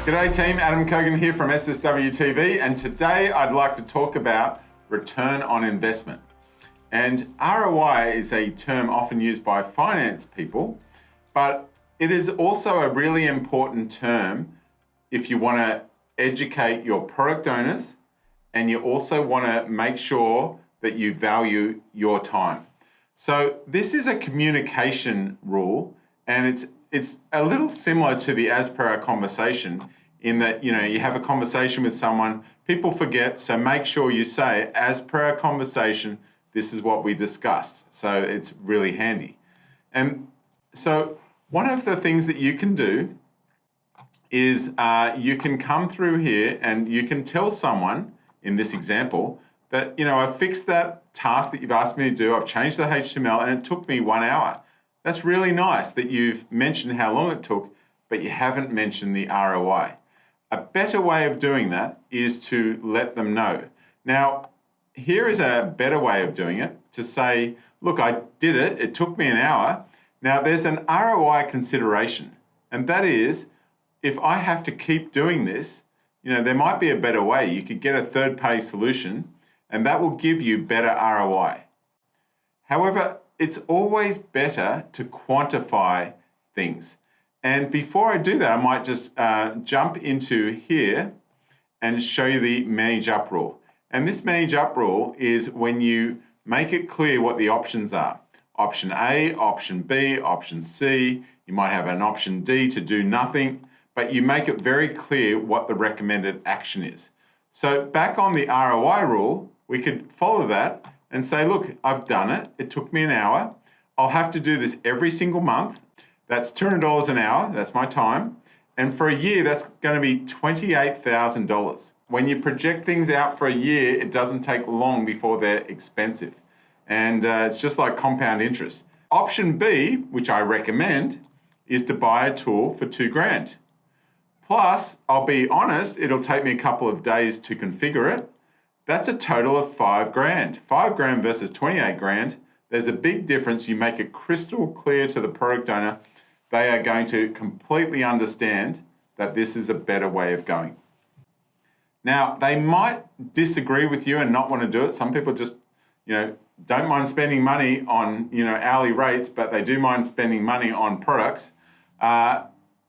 G'day team, Adam Cogan here from SSW TV, and today I'd like to talk about return on investment. And ROI is a term often used by finance people, but it is also a really important term if you want to educate your product owners and you also want to make sure that you value your time. So this is a communication rule, and it's a little similar to the as per our conversation in that, you have a conversation with someone, people forget, so make sure you say, as per our conversation, this is what we discussed. So it's really handy. And so one of the things that you can do is you can come through here and you can tell someone, in this example, that, I've fixed that task that you've asked me to do, I've changed the HTML, and it took me 1 hour. That's really nice that you've mentioned how long it took, but you haven't mentioned the ROI. A better way of doing that is to let them know. Now, here is a better way of doing it, to say, look, I did it, it took me 1 hour. Now, there's an ROI consideration, and that is, if I have to keep doing this, there might be a better way. You could get a third-party solution, and that will give you better ROI. However, it's always better to quantify things. And before I do that, I might just jump into here and show you the manage up rule. And this manage up rule is when you make it clear what the options are. Option A, option B, option C. You might have an option D to do nothing, but you make it very clear what the recommended action is. So back on the ROI rule, we could follow that and say, look, I've done it. It took me 1 hour. I'll have to do this every single month. That's $200 an hour. That's my time. And for a year, that's going to be $28,000. When you project things out for a year, it doesn't take long before they're expensive. And it's just like compound interest. Option B, which I recommend, is to buy a tool for $2,000. Plus, I'll be honest, it'll take me a couple of days to configure it. That's a total of $5,000. $5,000 versus $28,000. There's a big difference. You make it crystal clear to the product owner. They are going to completely understand that this is a better way of going. Now, they might disagree with you and not want to do it. Some people just, don't mind spending money on, hourly rates, but they do mind spending money on products.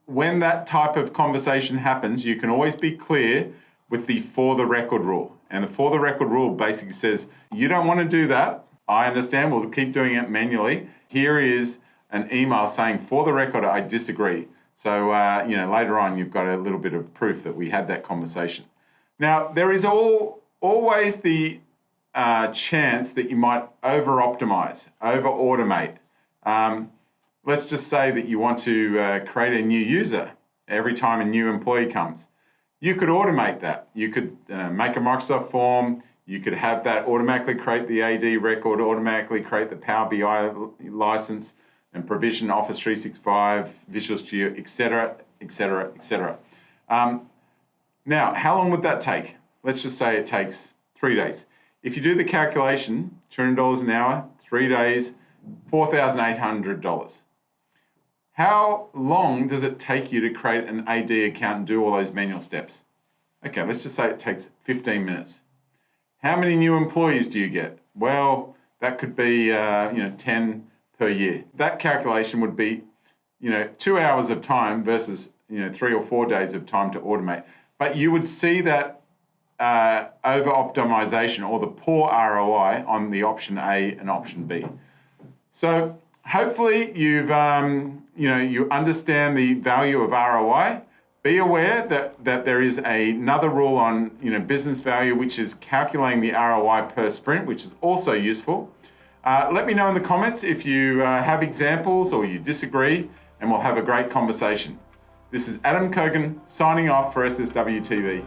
When that type of conversation happens, you can always be clear with the for the record rule. And the for the record rule basically says, you don't want to do that. I understand, we'll keep doing it manually. Here is an email saying, for the record, I disagree. So, later on, you've got a little bit of proof that we had that conversation. Now, there is always the chance that you might over-optimize, over-automate. Let's just say that you want to create a new user every time a new employee comes. You could automate that. You could make a Microsoft form. You could have that automatically create the AD record, automatically create the Power BI license, and provision Office 365, Visual Studio, etc., etc., etc. Now, how long would that take? Let's just say it takes 3 days. If you do the calculation, $200 an hour, 3 days, $4,800. How long does it take you to create an AD account and do all those manual steps? Okay, let's just say it takes 15 minutes. How many new employees do you get? Well, that could be 10 per year. That calculation would be 2 hours of time versus 3 or 4 days of time to automate. But you would see that over-optimization or the poor ROI on the option A and option B. So hopefully you've you understand the value of ROI. Be aware that there is another rule on business value, which is calculating the ROI per sprint, which is also useful. Let me know in the comments if you have examples or you disagree, and we'll have a great conversation. This is Adam Cogan signing off for SSW TV.